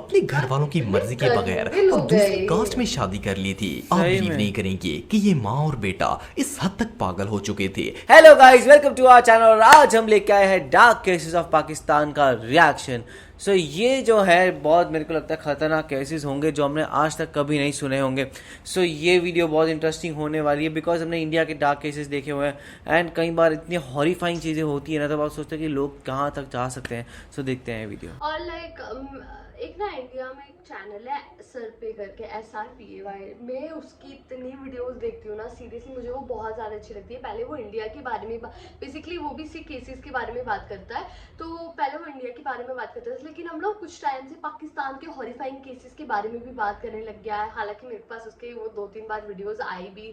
अपने घर वालों की मर्जी के बगैर और दूसरी कास्ट में शादी कर ली थी। आप बिलीव नहीं करेंगे कि ये माँ और बेटा इस हद तक पागल हो चुके थे। Hello guys, welcome to our channel. और आज हम लेके आए हैं डार्क केसेस ऑफ पाकिस्तान का रिएक्शन। सो ये जो है बहुत मेरे को लगता है खतरनाक केसेस होंगे जो हमने आज तक कभी नहीं सुने होंगे। सो ये वीडियो बहुत इंटरेस्टिंग होने वाली है बिकॉज हमने इंडिया के डार्क केसेस देखे हुए हैं एंड कई बार इतनी हॉरिफाइंग चीज़ें होती है ना, तो आप सोचते हैं कि लोग कहाँ तक जा सकते हैं। सो देखते हैं वीडियो। और एक ना इंडिया में एक चैनल है सर पे करके SRPAY, मैं उसकी इतनी वीडियोस देखती हूँ ना, सीरियसली मुझे वो बहुत ज़्यादा अच्छी लगती है। पहले वो इंडिया के बारे में बेसिकली वो भी इसी केसेस के बारे में बात करता है, तो पहले वो इंडिया के बारे में बात करता है, लेकिन हम लोग कुछ टाइम से पाकिस्तान के हॉरिफाइंग केसेस के बारे में भी बात करने लग गया है। हालांकि मेरे पास उसके वो 2-3 बार वीडियोज़ आई भी,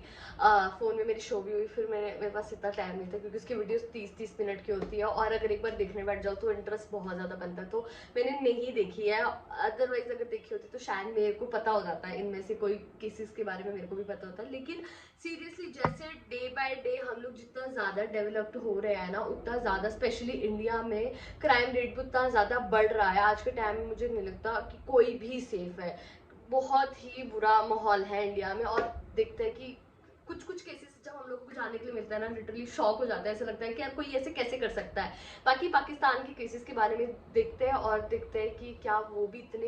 फ़ोन में मेरी शो भी हुई, फिर मेरे पास इतना टाइम नहीं था क्योंकि उसकी वीडियोज़ 30-30 मिनट की होती है और अगर एक बार देखने बैठ जाओ तो इंटरेस्ट बहुत ज़्यादा बनता है, तो मैंने नहीं देखी है। अदरवाइज अगर देखी होती तो शायद मेरे को पता हो जाता है, इनमें से कोई केसेस के बारे में मेरे को भी पता होता है। लेकिन सीरियसली जैसे डे बाय डे हम लोग जितना ज़्यादा डेवलप्ड हो रहे हैं ना, उतना ज़्यादा स्पेशली इंडिया में क्राइम रेट भी उतना ज़्यादा बढ़ रहा है। आज के टाइम में मुझे नहीं लगता कि कोई भी सेफ है, बहुत ही बुरा माहौल है इंडिया में। और देखते हैं कि कुछ केसेस जब हम लोगों को जानने के लिए मिलता है ना, लिटरली शॉक हो जाता है। ऐसा लगता है कि यार कोई ऐसे कैसे कर सकता है। बाकी पाकिस्तान के केसेस के बारे में देखते हैं और देखते हैं कि क्या वो भी इतने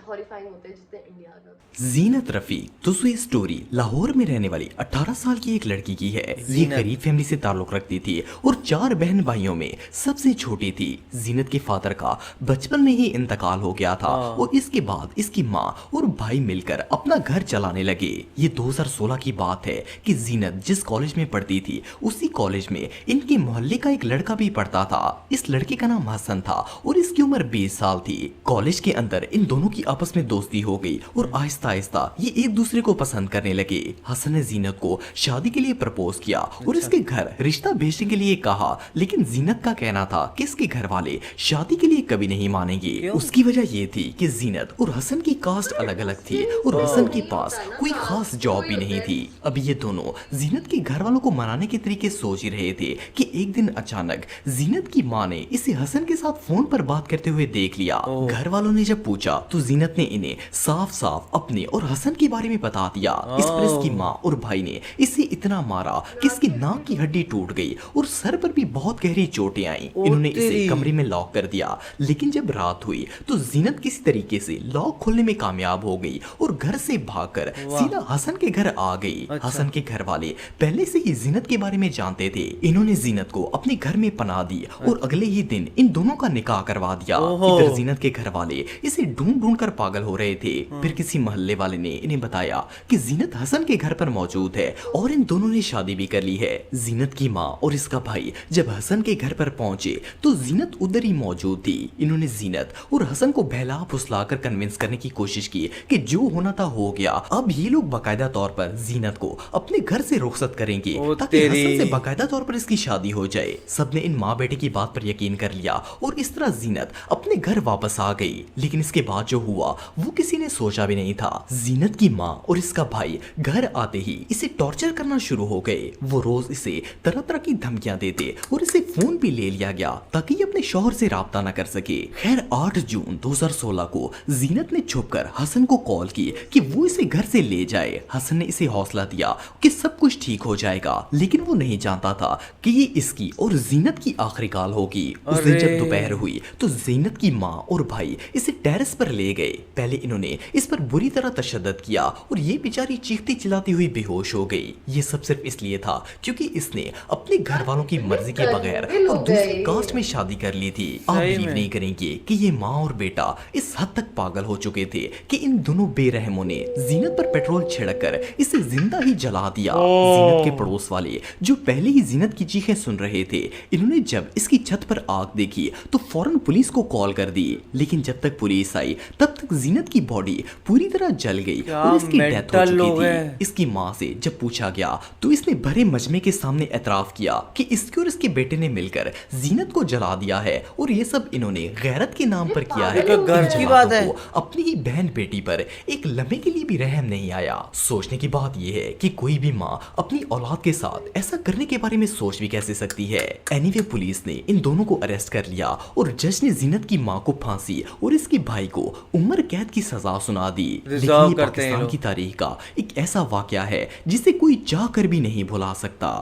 हॉरिफाइंग होते हैं जितने इंडिया में। जीनत रफी दोस्तों, ये स्टोरी लाहौर में रहने वाली 18 साल की एक लड़की की है। ये गरीब फैमिली से ताल्लुक रखती थी और 4 बहन भाइयों में सबसे छोटी थी। जीनत के फादर का बचपन में ही इंतकाल हो गया था और इसके बाद इसकी माँ और भाई मिलकर अपना घर चलाने लगे। ये 2016 की बात है कि जीनत जिस कॉलेज में पढ़ती थी उसी कॉलेज में इनके मोहल्ले का एक लड़का भी पढ़ता था। इस लड़के का नाम हसन था और इसकी उम्र 20 साल थी। कॉलेज के अंदर इन दोनों की आपस में दोस्ती हो गई और आहिस्ता आहिस्ता ये एक दूसरे को पसंद करने लगे। हसन ने जीनत को शादी के लिए प्रपोज किया और इसके घर रिश्ता भेजने के लिए कहा, लेकिन जीनत का कहना था कि इसके घर वाले शादी के लिए कभी नहीं मानेंगे। उसकी वजह ये थी कि जीनत और हसन की कास्ट अलग अलग थी और हसन के पास कोई खास जॉब भी नहीं थी। अब ये दोनों जीनत के घर वालों को मनाने के तरीके सोच ही रहे थे कि एक दिन अचानक जीनत की माँ ने इसे हसन के साथ फोन पर बात करते हुए देख लिया। घर वालों ने जब पूछा तो जीनत ने इन्हें साफ साफ अपने और हसन के बारे में बता दिया। इस पर इसकी माँ और भाई ने इसे इतना मारा कि इसकी नाक की हड्डी टूट गई और सर पर भी बहुत गहरी चोटें आई। इन्होंने इसे कमरे में लॉक कर दिया, लेकिन जब रात हुई तो जीनत किसी तरीके से लॉक खोलने में कामयाब हो गई और घर से भागकर सीधा हसन के घर आ गई। हसन के घर वाले पहले से ही जीनत के बारे में जानते थे। इन्होंने जीनत को अपने घर में पनाह दी और अगले ही दिन इन दोनों का निकाह करवा दिया। इधर जीनत के घर वाले इसे ढूंढ ढूंढ कर पागल हो रहे थे। फिर किसी मोहल्ले वाले ने इन्हें बताया कि जीनत हसन के घर पर मौजूद है और इन दोनों ने शादी भी कर ली है। जीनत की माँ और इसका भाई जब हसन के घर पर पहुंचे तो जीनत उधर ही मौजूद थी। इन्होंने जीनत और हसन को बहला फुसला कर कन्विंस करने की कोशिश की कि जो होना था हो गया। अब ये लोग बाकायदा तौर पर जीनत को अपने घर से रुखसत करेंगे ताकि हसन से बाकायदा तौर पर इसकी शादी हो जाए। सबने इन माँ बेटे की बात पर यकीन कर लिया और इस तरह जीनत अपने घर वापस आ गई। लेकिन इसके बाद जो हुआ वो किसी ने सोचा भी नहीं था। जीनत की माँ और इसका भाई घर आते ही इसे टॉर्चर करना शुरू हो गए। वो रोज इसे तरह तरह की धमकियां देते और इसे फोन भी ले लिया गया ताकि ये अपने शौहर से राब्ता न कर सके। खैर 8 जून 2016 को जीनत ने छुपकर हसन को कॉल की कि वो इसे घर से ले जाए। हसन ने इसे हौसला दिया कि सब कुछ ठीक हो जाएगा, लेकिन वो नहीं जानता था कि ये इसकी और जीनत की आखिरी कॉल होगी। उस दिन जब दोपहर हुई तो जीनत की माँ और भाई इसे टेरेस पर ले गए। पहले इन्होंने इस पर बुरी तरह तशद्दुद किया और ये बेचारी चीखती चिल्लाती हुई बेहोश हो गई। ये सब सिर्फ इसलिए था क्योंकि इसने अपने घर वालों की मर्जी के बगैर और दूसरी कास्ट में शादी कर ली थी। आप बिलीव नहीं करेंगे कि ये माँ और बेटा इस हद तक पागल हो चुके थे कि इन दोनों बेरहमों ने जीनत पर पेट्रोल छिड़ककर इसे जिंदा ही जला दिया। जीनत के पड़ोस वाले जो पहले ही जीनत की चीखें सुन रहे थे, इन्होंने जब इसकी छत पर आग देखी तो फौरन पुलिस को कॉल कर दी। लेकिन जब तक पुलिस आई तब तक जीनत की बॉडी पूरी तरह जल गई और इसकी डेथ हो चुकी थी। इसकी माँ से जब पूछा गया तो इसने भरे मजमे के सामने एतराफ किया कि इसके और इसके बेटे ने मिलकर जीनत को जला दिया है और ये सब इन्होंने गैरत के नाम पर किया है। घर की बात है। अपनी ही बहन बेटी पर एक लम्हे के लिए भी रहम नहीं आया। सोचने की बात यह है कि कोई भी माँ अपनी औलाद के साथ ऐसा करने के बारे में सोच भी कैसे सकती है। एनीवे पुलिस ने इन दोनों को अरेस्ट कर लिया और जज ने जीनत की मां को फांसी और इसके भाई को उम्र कैद की सजा सुना दी। लेकिन ये पाकिस्तान की तारीख का एक ऐसा वाकया है जिसे कोई चाह कर भी नहीं भुला सकता।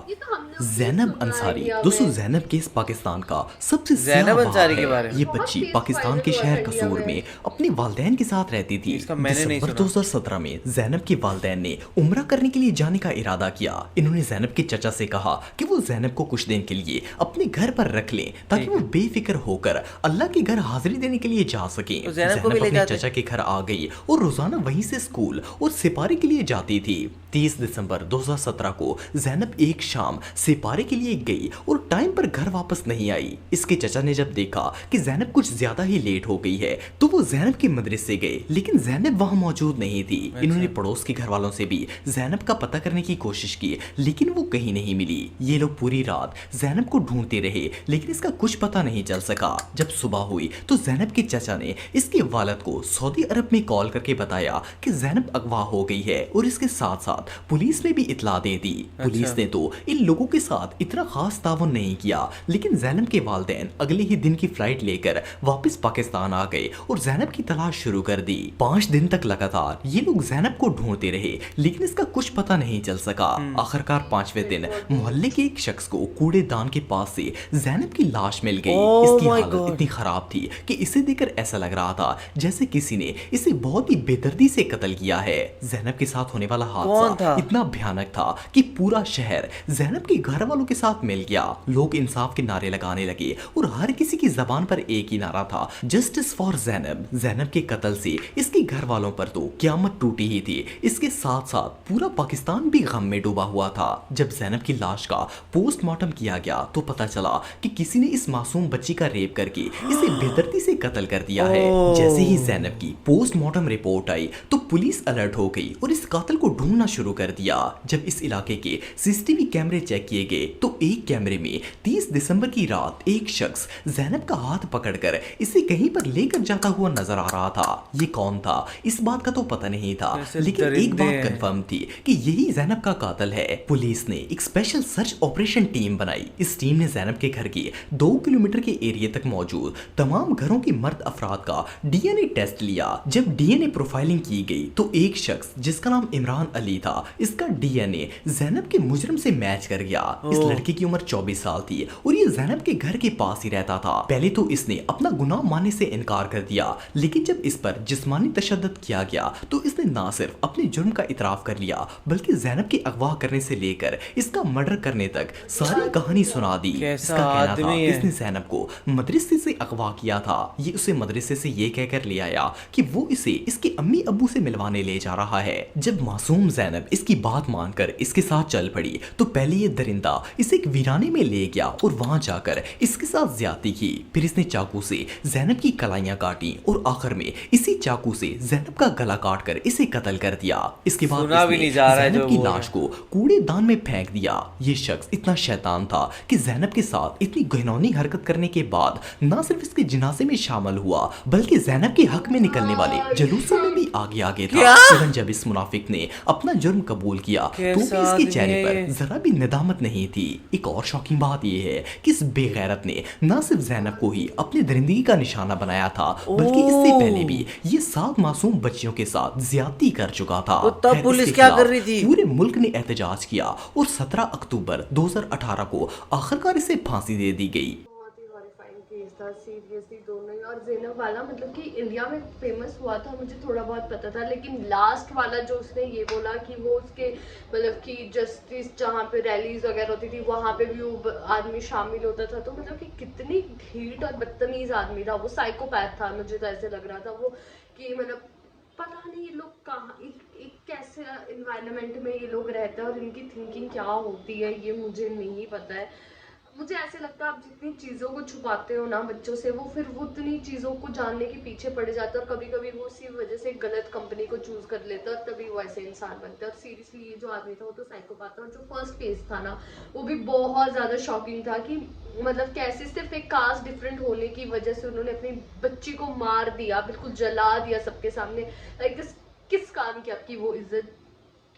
ज़ैनब अंसारी, दोस्तों ज़ैनब केस पाकिस्तान का सबसे ज़ैनब अंसारी के बारे है। में ये बच्ची पाकिस्तान के शहर कसूर में अपने वालदैन के साथ रहती थी। दिसंबर 2017 में ज़ैनब के वालदैन ने उम्रा करने के लिए जाने का इरादा किया। इन्होंने ज़ैनब के चचा से कहा कि वो ज़ैनब को कुछ दिन के लिए अपने घर पर रख लें ताकि वो बेफिक्र होकर अल्लाह के घर हाजिरी देने के लिए जा सकें। ज़ैनब अपने चचा के घर आ गई और रोजाना वहीं से स्कूल और सिपारी के लिए जाती थी। 30 दिसंबर 2017 को ज़ैनब एक शाम सिपारे के लिए गई और टाइम पर घर वापस नहीं आई। इसके चचा ने जब देखा कि ज़ैनब कुछ ज्यादा ही लेट हो गई है तो वो ज़ैनब के मदरसे गए, लेकिन ज़ैनब वहां मौजूद नहीं थी। इन्होंने पड़ोस के घर वालों से भी ज़ैनब का पता करने की कोशिश की, लेकिन वो कहीं नहीं मिली। ये लोग पूरी रात ज़ैनब को ढूंढते रहे, लेकिन इसका कुछ पता नहीं चल सका। जब सुबह हुई तो ज़ैनब के चचा ने इसके वालिद को सऊदी अरब में कॉल करके बताया कि ज़ैनब अगवा हो गई है और इसके साथ साथ पुलिस ने भी इत्तला दे दी। पुलिस ने तो इन लोगों के साथ इतना खास तावन नहीं किया, लेकिन ज़ैनब के वालिदैन अगले ही दिन की फ्लाइट लेकर वापस पाकिस्तान आ गए और ज़ैनब की तलाश शुरू कर दी। 5 दिन तक लगातार ये लोग ज़ैनब को ढूंढते रहे, लेकिन इसका कुछ पता नहीं चल सका। आखिरकार 5वें दिन मोहल्ले के एक शख्स को कूड़ेदान के पास से ज़ैनब की लाश मिल गई। इसकी हालत इतनी खराब थी कि इसे देखकर ऐसा लग रहा था जैसे किसी ने इसे बहुत ही बेदर्दी से कत्ल किया है। ज़ैनब के साथ होने वाला हादसा इतना भयानक था कि पूरा शहर ज़ैनब के घर वालों के साथ मिल गया। लोग इंसाफ के नारे लगाने लगे और हर किसी की जबान पर एक ही नारा था, जस्टिस फॉर ज़ैनब। ज़ैनब के कत्ल से इसके घर वालों पर तो क़यामत टूटी ही थी, इसके साथ साथ पूरा पाकिस्तान भी गम में डूबा हुआ था। जब ज़ैनब की लाश का पोस्टमार्टम किया गया तो पता चला कि किसी ने इस मासूम बच्ची का रेप करके इसे बेदर्दी से कत्ल कर दिया है। जैसे ही ज़ैनब की पोस्टमार्टम रिपोर्ट आई तो पुलिस अलर्ट हो गई और इस कातिल को ढूंढना शुरू कर दिया। जब इस इलाके के सीसीटीवी कैमरे चेक किए गए तो एक कैमरे में 30 दिसंबर की रात एक शख्स ज़ैनब का हाथ पकड़कर इसे कहीं पर लेकर जाता हुआ नजर आ रहा था। ये कौन था इस बात का तो पता नहीं था, लेकिन एक बात कंफर्म थी कि यही ज़ैनब का कातिल है। पुलिस ने एक स्पेशल सर्च ऑपरेशन टीम बनाई। इस टीम ने ज़ैनब के घर के 2 किलोमीटर के एरिया तक मौजूद तमाम घरों के मर्द अफराद का डीएनए टेस्ट लिया। जब डीएनए प्रोफाइलिंग की गई तो एक शख्स जिसका नाम इमरान अली था, इसका डीएनए ज़ैनब के मुजरिम से मैच कर गया। इस लड़के की उम्र 24 साल थी और ये ज़ैनब के घर के पास ही रहता था। पहले तो इसने अपना गुनाह मानने से इनकार कर दिया, लेकिन जब इस पर जिस्मानी तशद्दुद किया गया तो इसने ना सिर्फ अपने जुर्म का इतराफ कर लिया, बल्कि ज़ैनब के अगवा करने से लेकर इसका मर्डर करने तक सारी कहानी सुना दी। इसका कहना था इसने ज़ैनब को मदरसे से अगवा किया था। ये उसे मदरसे से ये कहकर ले आया कि वो इसे इसके अम्मी अब्बू से मिलवाने ले जा रहा है। जब मासूम ज़ैनब इसकी बात मानकर इसके साथ चल पड़ी तो पहले ये दरिंदा इसे एक वीराने में ले गया और वहां जाकर इसके साथ ज्यादती की। फिर इसने चाकू से ज़ैनब की कलाइयां काटी और आखिर में इसी चाकू से ज़ैनब का गला काटकर इसे कत्ल कर दिया। इसके बाद इसने ज़ैनब की लाश को कूड़ेदान में फेंक दिया। ये शख्स इतना शैतान था कि ज़ैनब के साथ इतनी घिनौनी हरकत करने के बाद न सिर्फ इसके जनाजे में शामिल हुआ, बल्कि ज़ैनब के हक में निकलने वाले जुलूसों में भी आगे आगे था। जब इस मुनाफिक ने अपना जुर्म कबूल किया तो भी इसके चेहरे पर जरा भी निदामत नहीं थी। एक और शॉकिंग बात यह है कि इस बेगैरत ने न सिर्फ ज़ैनब को ही अपनी दरिंदगी का निशाना बनाया था, बल्कि इससे पहले भी ये 7 मासूम बच्चियों के साथ ज्यादती कर चुका था। तो तब पुलिस क्या कर रही थी? पूरे मुल्क ने एहतजाज किया और 17 अक्टूबर 2018 को आखिरकार इसे फांसी दे दी गई। सीरियसली दोनों ही। और ज़ैनब वाला मतलब कि इंडिया में फेमस हुआ था, मुझे थोड़ा बहुत पता था, लेकिन लास्ट वाला जो उसने ये बोला कि वो उसके मतलब कि जस्टिस जहाँ पे रैलीज वगैरह होती थी वहाँ पे भी वो आदमी शामिल होता था, तो मतलब कि कितनी ढीठ और बदतमीज आदमी था वो, साइकोपैथ था। मुझे तो ऐसे लग रहा था वो कि मतलब पता नहीं ये लोग कहाँ एक कैसे इन्वायरमेंट में ये लोग रहते हैं और इनकी थिंकिंग क्या होती है ये मुझे नहीं पता है। मुझे ऐसे लगता है आप जितनी चीज़ों को छुपाते हो ना बच्चों से, वो फिर वो उतनी चीज़ों को जानने के पीछे पड़ जाते हैं और कभी कभी वो उसी वजह से गलत कंपनी को चूज़ कर लेते हैं और तभी वो ऐसे इंसान बनते हैं। और सीरियसली ये जो आदमी था वो तो साइकोपैथ था। और जो फर्स्ट केस था ना वो भी बहुत ज़्यादा शॉकिंग था कि मतलब कैसे सिर्फ एक कास्ट डिफरेंट होने की वजह से उन्होंने अपनी बच्ची को मार दिया, बिल्कुल जला दिया सबके सामने। लाइक दिस किस काम की आपकी वो इज्जत।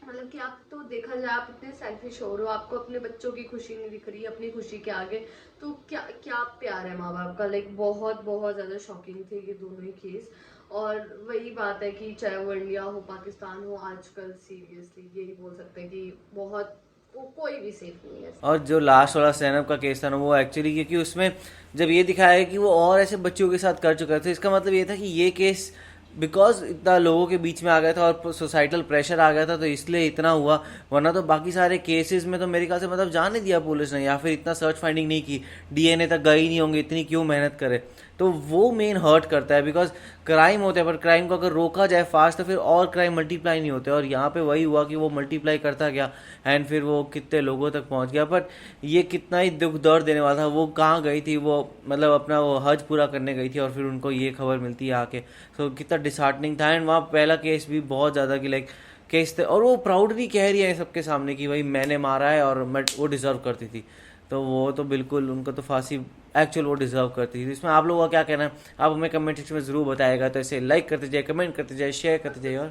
मतलब कि आप तो देखा जाए आप इतने सेल्फिश हो रहे हो, आपको अपने बच्चों की खुशी नहीं दिख रही अपनी खुशी के आगे, तो क्या क्या प्यार है माँ बाप का। लाइक बहुत बहुत ज़्यादा शॉकिंग थे ये दोनों ही केस। और वही बात है कि चाहे वो इंडिया हो पाकिस्तान हो, आजकल सीरियसली यही बोल सकते हैं कि बहुत कोई भी सेफ नहीं है। और जो लास्ट वाला सैनब का केस था ना, वो एक्चुअली क्योंकि उसमें जब ये दिखाया कि वो और ऐसे बच्चों के साथ कर चुका था, इसका मतलब ये था कि ये केस बिकॉज इतना लोगों के बीच में आ गया था और सोसाइटल प्रेशर आ गया था, तो इसलिए इतना हुआ। वरना तो बाकी सारे केसेस में तो मेरे ख्याल से मतलब जाने दिया पुलिस ने, या फिर इतना सर्च फाइंडिंग नहीं की, डीएनए तक गए ही नहीं होंगे, इतनी क्यों मेहनत करे। तो वो मेन हर्ट करता है, बिकॉज क्राइम होता है, पर क्राइम को अगर रोका जाए फास्ट तो फिर और क्राइम मल्टीप्लाई नहीं होते। और यहाँ पे वही हुआ कि वो मल्टीप्लाई करता गया एंड फिर वो कितने लोगों तक पहुँच गया। बट ये कितना ही दुख दर्द देने वाला था। वो कहाँ गई थी, वो मतलब अपना वो हज पूरा करने गई थी और फिर उनको ये खबर मिलती है आके, तो कितना डिसहार्टनिंग था। एंड वहाँ पहला केस भी बहुत ज़्यादा कि लाइक केस थे, और वो प्राउडली कह रही है सबके सामने कि भाई मैंने मारा है और मैं वो डिज़र्व करती थी। तो वो तो बिल्कुल उनको तो फांसी एक्चुअल वो डिज़र्व करती थी। इसमें आप लोगों का क्या कहना है, आप हमें कमेंट सेक्शन में ज़रूर बताएगा। तो इसे लाइक करते जाइए, कमेंट करते जाइए, शेयर करते जाइए और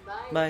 बाय।